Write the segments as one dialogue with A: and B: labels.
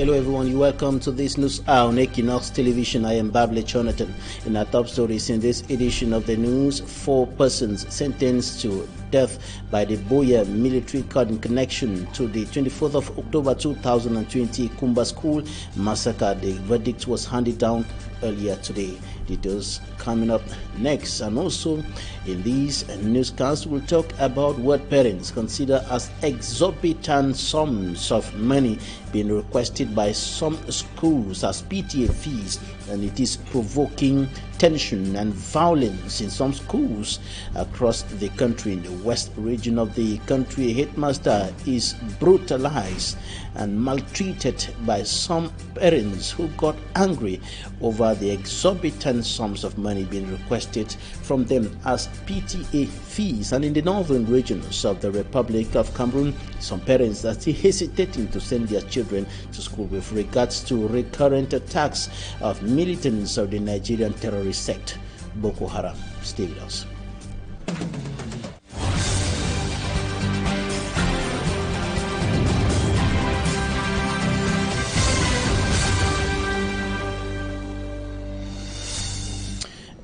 A: Hello everyone, you're welcome to this news hour on Equinoxe television. I am Bable Jonathan. In our top stories in this edition of the news, 4 persons sentenced to death by the Boya military court in connection to the 24th of October 2020 Kumba school massacre. The verdict was handed down earlier today. Details coming up next. And also in these newscasts, we'll talk about what parents consider as exorbitant sums of money being requested by some schools as PTA fees, and it is provoking tension and violence in some schools across the country. In the west region of the country, a headmaster is brutalized and maltreated by some parents who got angry over the exorbitant sums of money being requested from them as PTA fees. And in the northern regions of the Republic of Cameroon, some parents are still hesitating to send their children to school with regards to recurrent attacks of militants of the Nigerian terrorist sect Boko Haram. Stay with us.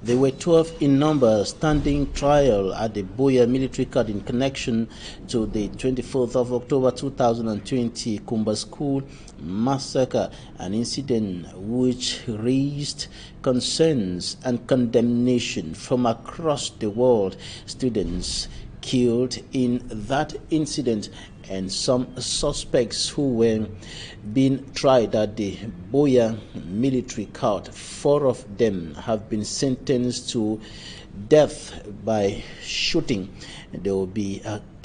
A: There were 12 in number standing trial at the Boya military court in connection to the 24th of October 2020 Kumba school massacre, an incident which raised concerns and condemnation from across the world. Students killed in that incident and some suspects who were being tried at the Boya military court. 4 of them have been sentenced to death by shooting. They will be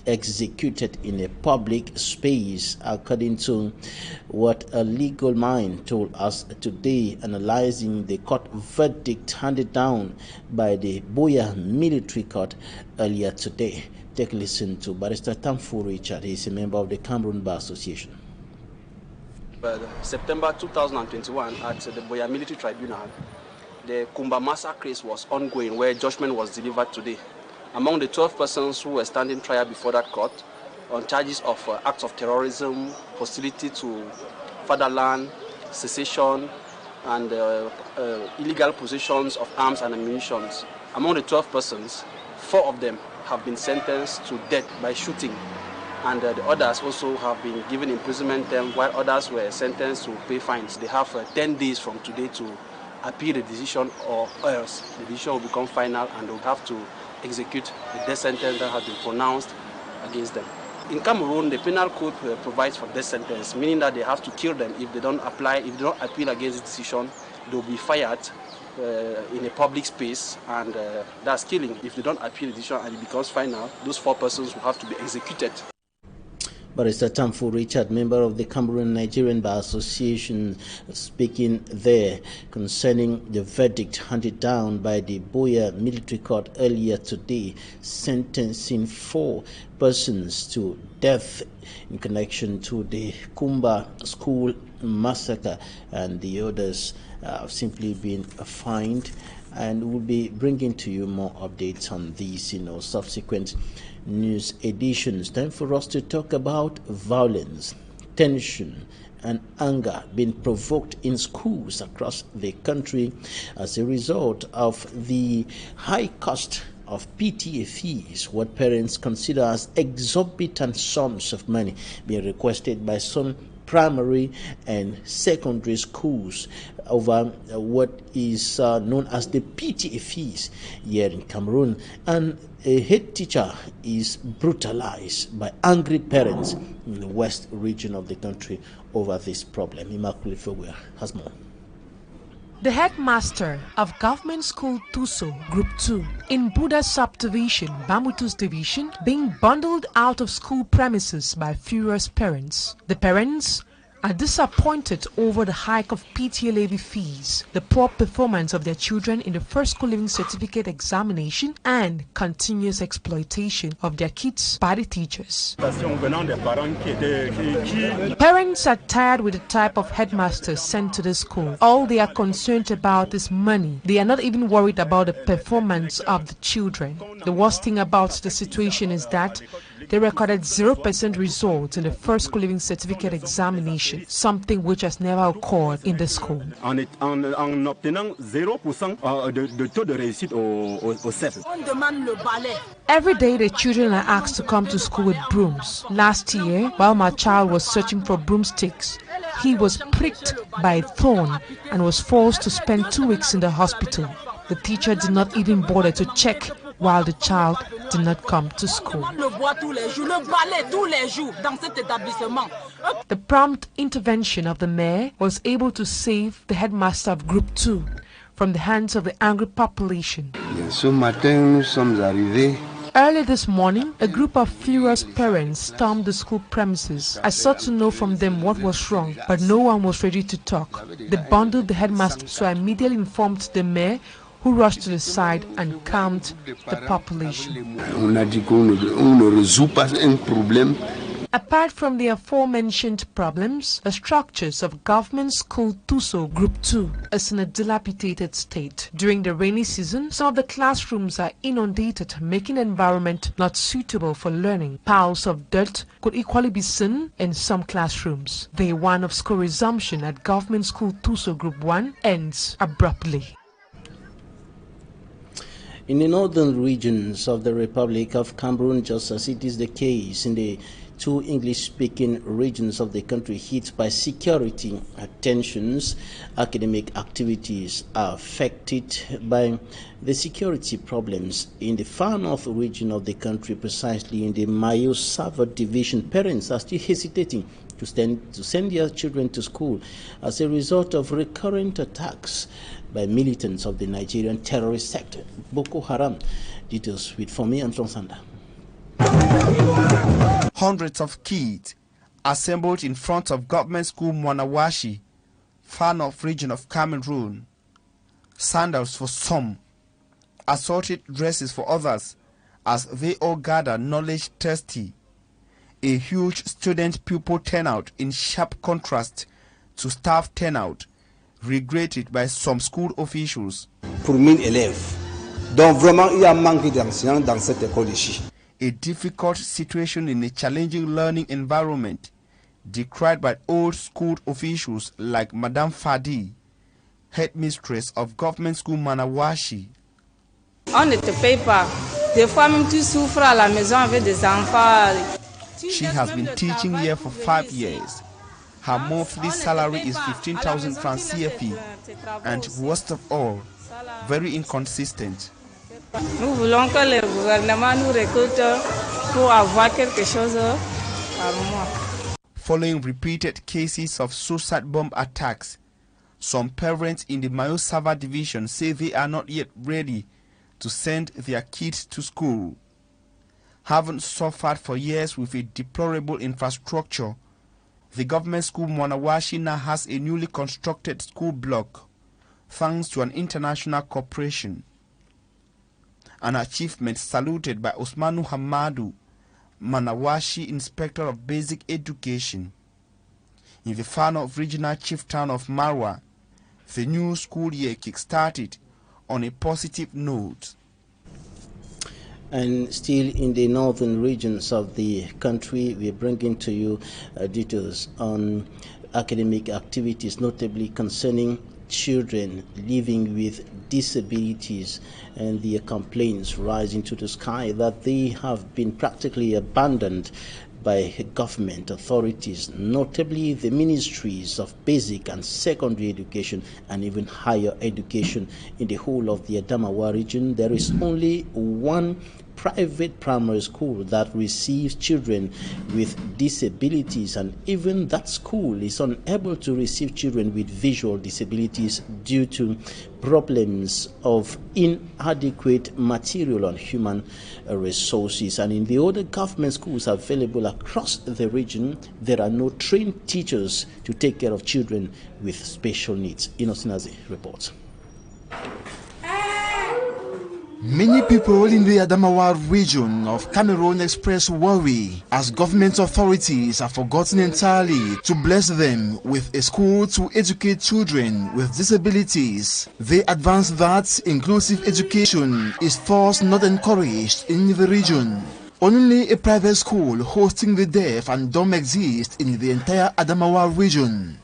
A: executed in a public space, according to what a legal mind told us today, analyzing the court verdict handed down by the Boya military court earlier today. Take a listen to Barrister Tamfu Richard. He is a member of the Cameroon Bar Association.
B: September 2021, at the Boya Military Tribunal, the Kumba massacre case was ongoing, where judgment was delivered today. Among the 12 persons who were standing trial before that court on charges of acts of terrorism, hostility to fatherland, secession, and illegal possessions of arms and ammunition. Among the 12 persons, 4 of them have been sentenced to death by shooting, and the others also have been given imprisonment term, while others were sentenced to pay fines. They have 10 days from today to appeal the decision, or else the decision will become final and they'll have to execute the death sentence that has been pronounced against them. In Cameroon, the penal code provides for death sentence, meaning that they have to kill them if they don't appeal against the decision. They'll be fired in a public space, and that's killing. If they don't appeal the decision and it becomes final, those 4 persons will have to be executed.
A: Barrister Tamfu Richard, member of the Cameroon Nigerian Bar Association, speaking there concerning the verdict handed down by the Boya military court earlier today, sentencing 4 persons to death in connection to the Kumba school massacre, and the others have simply been fined. And we'll be bringing to you more updates on these in subsequent news editions. Time for us to talk about violence, tension, and anger being provoked in schools across the country as a result of the high cost of PTA fees, what parents consider as exorbitant sums of money being requested by some primary and secondary schools over what is known as the PTA fees here in Cameroon. And a head teacher is brutalized by angry parents in the west region of the country over this problem. Immaculate Fowler has more.
C: The headmaster of Government School Tuso, Group 2, in Buda Subdivision, Bamutus Division, being bundled out of school premises by furious parents. The parents are disappointed over the hike of PTA levy fees, the poor performance of their children in the first school living certificate examination, and continuous exploitation of their kids by the teachers. Parents are tired with the type of headmasters sent to the school. All they are concerned about is money. They are not even worried about the performance of the children. The worst thing about the situation is that They recorded 0% results in the first school living certificate examination, something which has never occurred in the school.
D: En obtenant 0% de taux de réussite au CEP.
C: Every day the children are asked to come to school with brooms. Last year, while my child was searching for broomsticks, he was pricked by a thorn and was forced to spend 2 weeks in the hospital. The teacher did not even bother to check while the child did not come to school. The prompt intervention of the mayor was able to save the headmaster of Group 2 from the hands of the angry population. Early this morning, a group of furious parents stormed the school premises. I sought to know from them what was wrong, but no one was ready to talk. They bundled the headmaster, so I immediately informed the mayor, who rushed to the side and calmed the population. Apart from the aforementioned problems, the structures of Government School Tuso Group 2 is in a dilapidated state. During the rainy season, some of the classrooms are inundated, making the environment not suitable for learning. Piles of dirt could equally be seen in some classrooms. Day 1 of school resumption at Government School Tuso Group 1 ends abruptly.
A: In the northern regions of the Republic of Cameroon, just as it is the case in the 2 English-speaking regions of the country hit by security tensions, academic activities are affected by the security problems. In the far north region of the country, precisely in the Mayo-Sava division, parents are still hesitating to send their children to school as a result of recurrent attacks by militants of the Nigerian terrorist sector, Boko Haram. Details with Fomi and Sonsanda.
E: Hundreds of kids assembled in front of government school Mwanawashi, far north region of Cameroon. Sandals for some, assorted dresses for others, as they all gather knowledge thirsty. A huge student-pupil turnout in sharp contrast to staff turnout, regretted by some school officials.
F: Pour 1000 élèves. Donc vraiment, il y a manque d'enseignants dans cette école ici.
E: A difficult situation in a challenging learning environment, decried by old school officials like Madame Fadi, headmistress of government school Manawashi.
G: On ne te paye pas. Des fois même tu souffres à la maison avec des enfants.
E: She has been teaching here for 5 years. Her monthly salary is 15,000 francs CFA, and worst of all, very inconsistent.
G: Nous voulons que le gouvernement nous recrute pour avoir quelque chose par mois.
E: Following repeated cases of suicide bomb attacks, some parents in the Mayo-Sava division say they are not yet ready to send their kids to school. Having suffered for years with a deplorable infrastructure, the government school Mwanawashi now has a newly constructed school block, thanks to an international cooperation. An achievement saluted by Osmanu Hamadu, Manawashi Inspector of Basic Education. In the far north regional chief town of Marwa, the new school year kick-started on a positive note.
A: And still in the northern regions of the country, we're bringing to you details on academic activities, notably concerning children living with disabilities and their complaints rising to the sky that they have been practically abandoned by government authorities, notably the ministries of basic and secondary education and even higher education. In the whole of the Adamawa region, there is only one private primary school that receives children with disabilities, and even that school is unable to receive children with visual disabilities due to problems of inadequate material and human resources. And in the other government schools available across the region, there are no trained teachers to take care of children with special needs. Inosinazi reports.
E: Many people in the Adamawa region of Cameroon express worry as government authorities have forgotten entirely to bless them with a school to educate children with disabilities. They advance that inclusive education is thus not encouraged in the region. Only a private school hosting the deaf and dumb exists in the entire Adamawa region.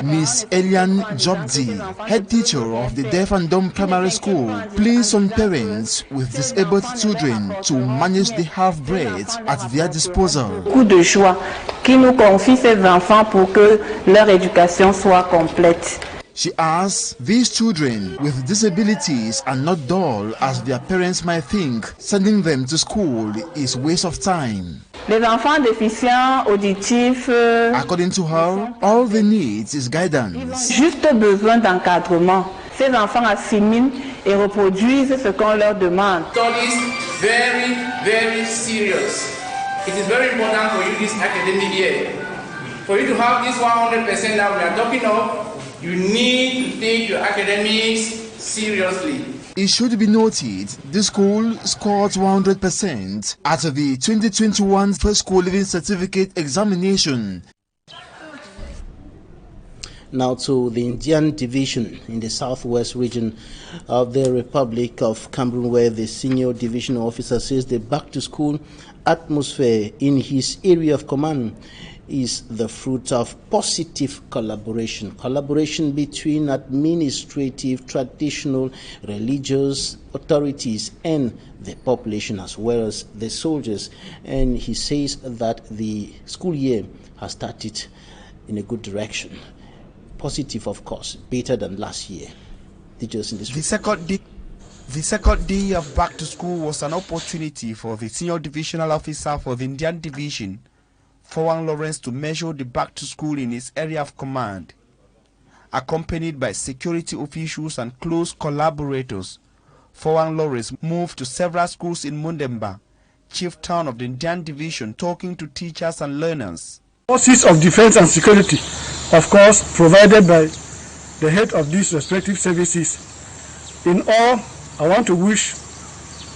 E: Miss Elian Jobdi, head teacher of the deaf and dumb primary school, pleads on parents with disabled children to manage the half-breeds at their disposal.
H: Beaucoup de choix qui nous confie ces enfants pour que leur éducation soit complète.
E: She asks, these children with disabilities are not dull as their parents might think. Sending them to school is waste of time.
H: Les enfants déficients auditifs,
E: according to her, all they need is guidance.
H: Juste besoin d'encadrement. Ces enfants assimilent et reproduisent ce qu'on leur demande.
I: Studies very, very serious. It is very important for you this academic year. For you to have this 100% that we are talking of, you need to take your academics seriously.
E: It should be noted, the school scored 100% at the 2021 First School Living Certificate examination.
A: Now to the Indian Division in the southwest region of the Republic of Cameroon, where the senior division officer says the back-to-school atmosphere in his area of command is the fruit of positive collaboration between administrative, traditional, religious authorities and the population as well as the soldiers. And he says that the school year has started in a good direction. Positive, of course, better than last year. The
E: second day of back to school was an opportunity for the senior divisional officer for the Indian Division, Fowan Lawrence, to measure the back to school in his area of command. Accompanied by security officials and close collaborators, Fowan Lawrence moved to several schools in Mundemba, chief town of the Indian Division, talking to teachers and learners.
J: Forces of defense and security, of course, provided by the head of these respective services. In all, I want to wish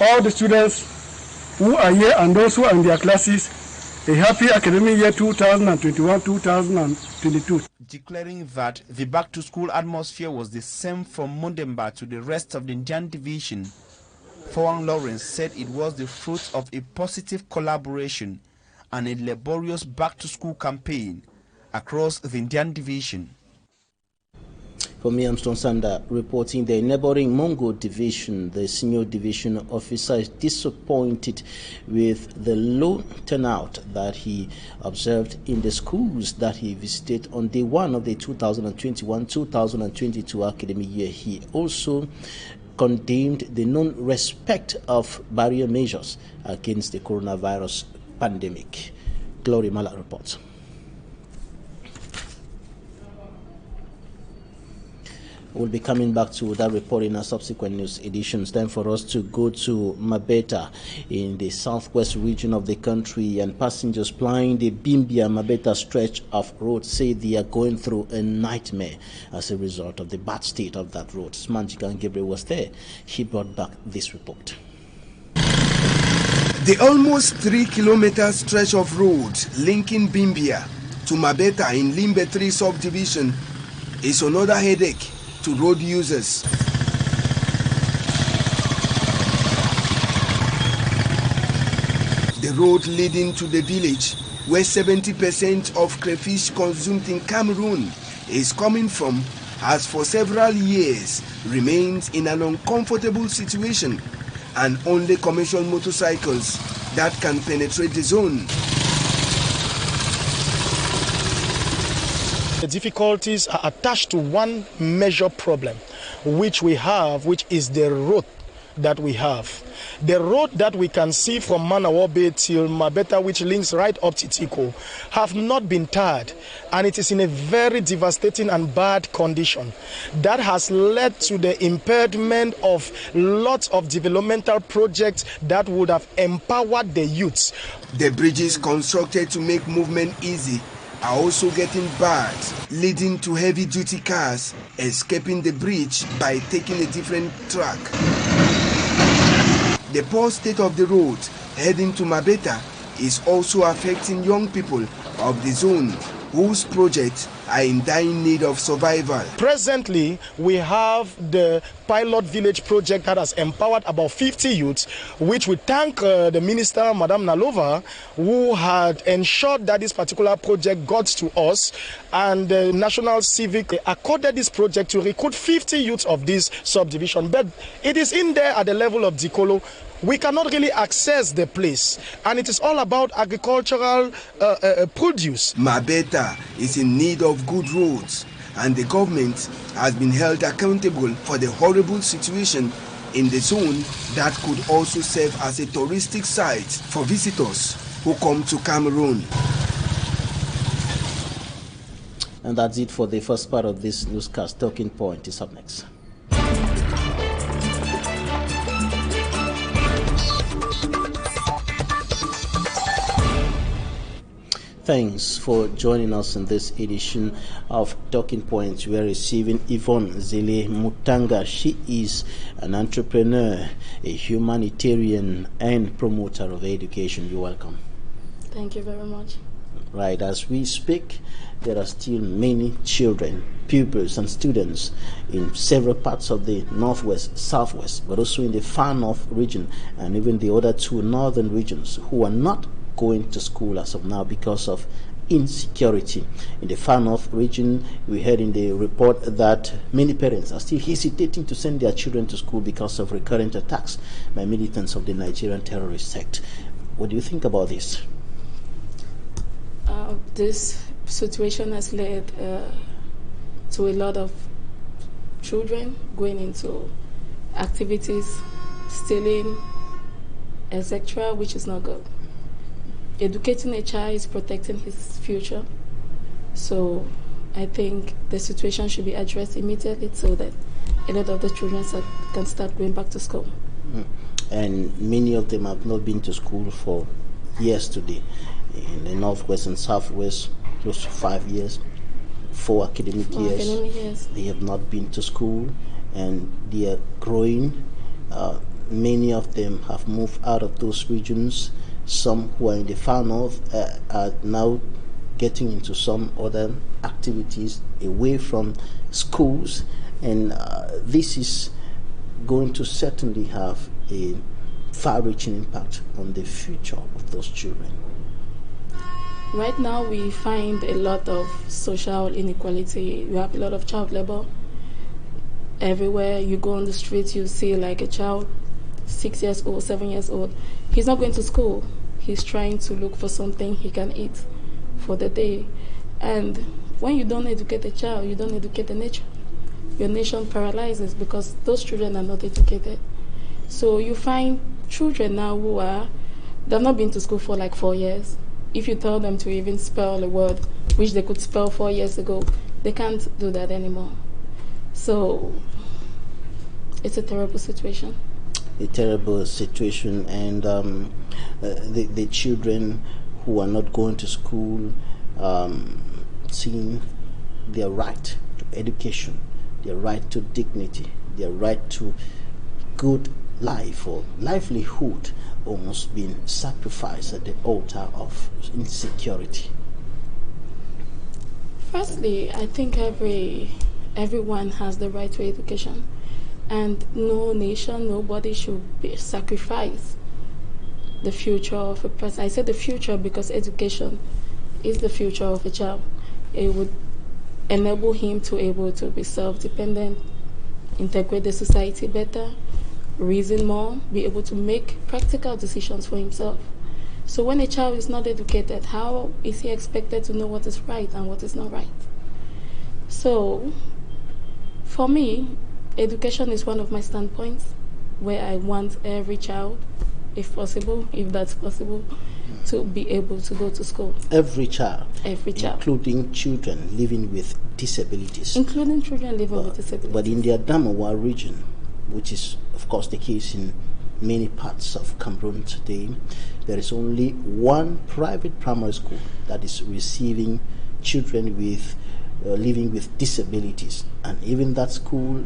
J: all the students who are here and those who are in their classes a happy academic year 2021-2022.
E: Declaring that the back-to-school atmosphere was the same from Mundemba to the rest of the Indian Division, Fowan Lawrence said it was the fruit of a positive collaboration and a laborious back-to-school campaign across the Indian Division.
A: For me, Armstrong Sander reporting the neighboring Mongo Division, the senior division officer is disappointed with the low turnout that he observed in the schools that he visited on day one of the 2021-2022 academic year. He also condemned the non-respect of barrier measures against the coronavirus pandemic. Glory Mala reports. We'll be coming back to that report in our subsequent news editions. Time for us to go to Mabeta in the southwest region of the country, and passengers plying the Bimbia-Mabeta stretch of road say they are going through a nightmare as a result of the bad state of that road. Smanjikan Gabriel was there. He brought back this report.
K: The almost 3-kilometer stretch of road linking Bimbia to Mabeta in Limbe 3 subdivision is another headache to road users. The road leading to the village, where 70% of crayfish consumed in Cameroon is coming from, has for several years remained in an uncomfortable situation, and only commercial motorcycles that can penetrate the zone.
L: The difficulties are attached to one major problem which we have, which is the road that we have. The road that we can see from Manawabe till Mabeta, which links right up to Tiko, have not been tarred, and it is in a very devastating and bad condition. That has led to the impairment of lots of developmental projects that would have empowered the youths.
K: The bridges constructed to make movement easy are also getting bad, leading to heavy-duty cars escaping the bridge by taking a different track. The poor state of the road heading to Mabeta is also affecting young people of the zone, whose projects are in dire need of survival.
L: Presently, we have the pilot village project that has empowered about 50 youths, which we thank the minister, Madam Nalova, who had ensured that this particular project got to us, and the National Civic accorded this project to recruit 50 youths of this subdivision. But it is in there at the level of Dikolo. We cannot really access the place, and it is all about agricultural produce.
K: Mabeta is in need of good roads, and the government has been held accountable for the horrible situation in the zone that could also serve as a touristic site for visitors who come to Cameroon.
A: And that's it for the first part of this newscast. Talking Point is up next. Thanks for joining us in this edition of Talking Points. We are receiving Yvonne Zele Mutanga. She is an entrepreneur, a humanitarian, and promoter of education. You're welcome.
M: Thank you very much.
A: Right, as we speak, there are still many children, pupils, and students in several parts of the northwest, southwest, but also in the far north region and even the other two northern regions who are not going to school as of now because of insecurity. In the far north region, we heard in the report that many parents are still hesitating to send their children to school because of recurrent attacks by militants of the Nigerian terrorist sect. What do you think about this?
M: This situation has led to a lot of children going into activities, stealing, etc., which is not good. Educating a child is protecting his future. So I think the situation should be addressed immediately so that a lot of the children can start going back to school.
A: And many of them have not been to school for years today. In the northwest and southwest, close to 5 years, 4 academic years. They have not been to school, and they are growing. Many of them have moved out of those regions. Some who are in the far north are now getting into some other activities away from schools, and this is going to certainly have a far-reaching impact on the future of those children.
M: Right now we find a lot of social inequality. You have a lot of child labor. Everywhere you go on the streets, you see like a child 6 years old, 7 years old. He's not going to school. He's trying to look for something he can eat for the day. And when you don't educate a child, you don't educate the nation. Your nation paralyzes because those children are not educated. So you find children now they've not been to school for like 4 years. If you tell them to even spell a word which they could spell 4 years ago, they can't do that anymore. So it's a terrible situation.
A: A terrible situation, and the children who are not going to school seeing their right to education, their right to dignity, their right to good life or livelihood almost being sacrificed at the altar of insecurity.
M: Firstly, I think everyone has the right to education, and no nation, nobody should sacrifice the future of a person. I say the future because education is the future of a child. It would enable him to able to be self-dependent, integrate the society better, reason more, be able to make practical decisions for himself. So when a child is not educated, how is he expected to know what is right and what is not right? So for me, education is one of my standpoints where I want every child, if possible, if that's possible, to be able to go to school.
A: Every child?
M: Every child.
A: Including children living with disabilities?
M: Including children living with disabilities.
A: But in the Adamawa region, which is of course the case in many parts of Cameroon today, there is only one private primary school that is receiving children with living with disabilities, and even that school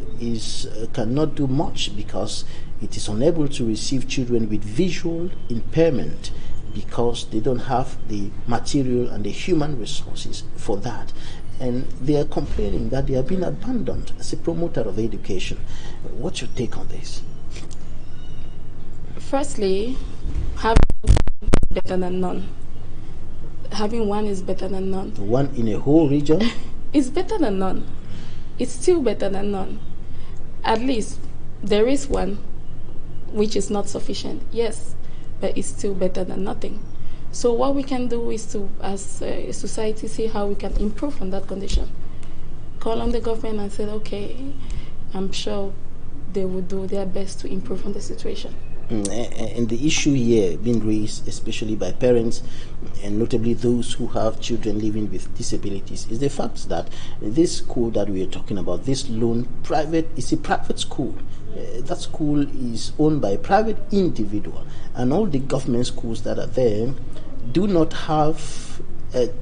A: cannot do much because it is unable to receive children with visual impairment because they don't have the material and the human resources for that. And they are complaining that they have been abandoned as a promoter of education. What's your take on this?
M: Firstly, having better than none. Having one is better than none.
A: One in a whole region?
M: It's better than none. It's still better than none. At least there is one, which is not sufficient, yes, but it's still better than nothing. So what we can do is to, as a society, see how we can improve on that condition. Call on the government and say, okay, I'm sure they will do their best to improve on the situation.
A: And the issue here being raised, especially by parents, and notably those who have children living with disabilities, is the fact that this school that we are talking about, this lone private, is a private school. That school is owned by a private individual, and all the government schools that are there do not have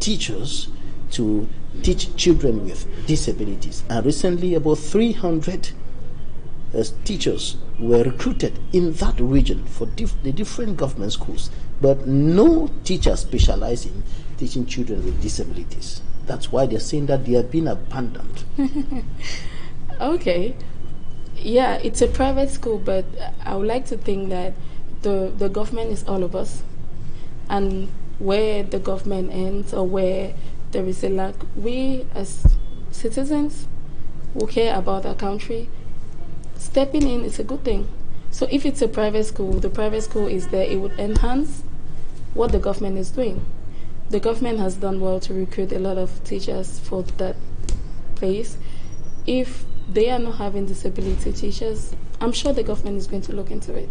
A: teachers to teach children with disabilities. And recently, about 300 teachers were recruited in that region for the different government schools, but no teacher specialized in teaching children with disabilities. That's why they're saying that they have been abandoned.
M: Okay. Yeah, it's a private school, but I would like to think that the government is all of us. And where the government ends or where there is a lack, we as citizens who care about our country, stepping in is a good thing. So if it's a private school, the private school is there, it would enhance what the government is doing. The government has done well to recruit a lot of teachers for that place. If they are not having disability teachers, I'm sure the government is going to look into it.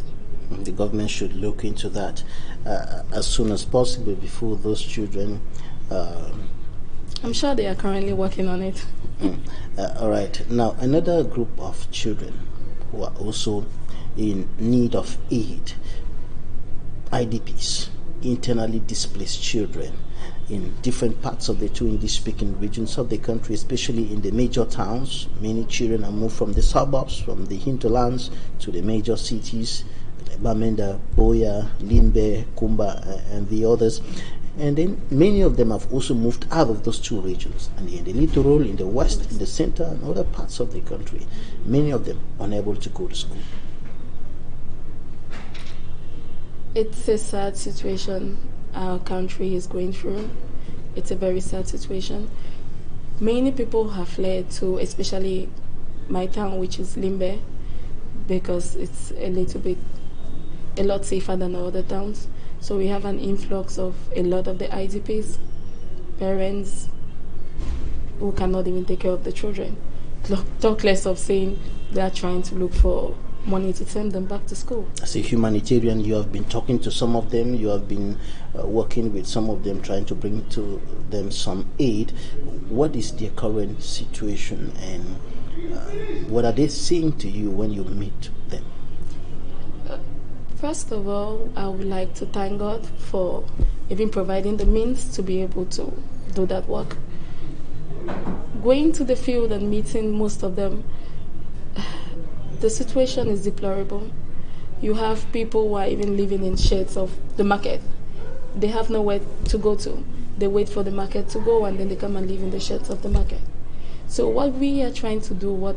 A: The government should look into that as soon as possible before those children...
M: I'm sure they are currently working on it.
A: All right. Now, another group of children who are also in need of aid, IDPs, internally displaced children in different parts of the two English-speaking regions of the country, especially in the major towns. Many children are moved from the suburbs, from the hinterlands to the major cities, Bamenda, Boya, Limbe, Kumba, and the others. And then many of them have also moved out of those two regions, and in the littoral, in the west, in the center, and other parts of the country. Many of them unable to go to school.
M: It's a sad situation our country is going through. It's a very sad situation. Many people have fled to, especially my town, which is Limbe, because it's a lot safer than other towns. So we have an influx of a lot of the IDPs, parents who cannot even take care of the children. Talk less of saying they are trying to look for money to send them back to school.
A: As a humanitarian, you have been talking to some of them, you have been working with some of them, trying to bring to them some aid. What is their current situation, and what are they saying to you when you meet them?
M: First of all, I would like to thank God for even providing the means to be able to do that work. Going to the field and meeting most of them, the situation is deplorable. You have people who are even living in sheds of the market. They have nowhere to go to. They wait for the market to go, and then they come and live in the sheds of the market. So what we are trying to do, what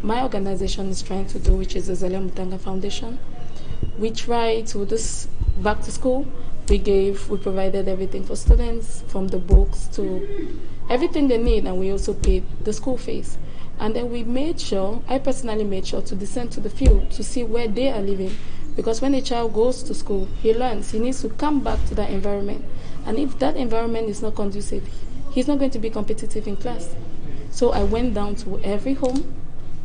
M: my organization is trying to do, which is the Zele Mutanga Foundation, we try to this back to school. We provided everything for students, from the books to everything they need, and we also paid the school fees. And then we made sure, I personally made sure to descend to the field to see where they are living. Because when a child goes to school, he learns, he needs to come back to that environment. And if that environment is not conducive, he's not going to be competitive in class. So I went down to every home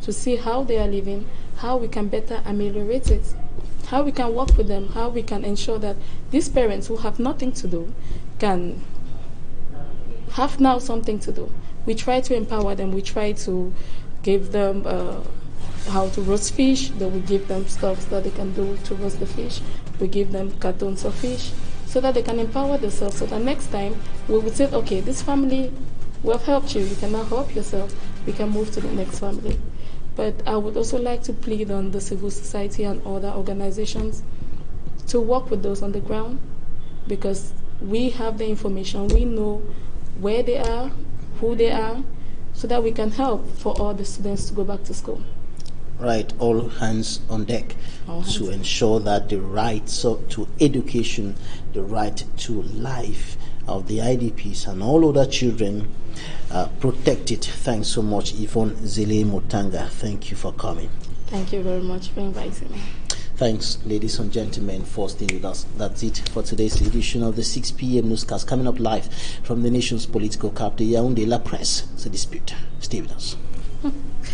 M: to see how they are living, how we can better ameliorate it, how we can work with them, how we can ensure that these parents who have nothing to do can have now something to do. We try to empower them. We try to give them how to roast fish. Then we give them stuff that they can do to roast the fish. We give them cartons of fish so that they can empower themselves. So that next time we would say, okay, this family, we have helped you. You can now help yourself. We can move to the next family. But I would also like to plead on the civil society and other organizations to work with those on the ground, because we have the information, we know where they are, who they are, so that we can help for all the students to go back to school.
A: Right, all hands on deck to ensure that the right to education, the right to life of the IDPs and all other children protected. Thanks so much, Yvonne Zele Mutanga. Thank you for coming.
M: Thank you very much for inviting me.
A: Thanks, ladies and gentlemen, for staying with us. That's it for today's edition of the 6 p.m. newscast, coming up live from the nation's political capital, Yaoundé La Presse. It's a dispute. Stay with us.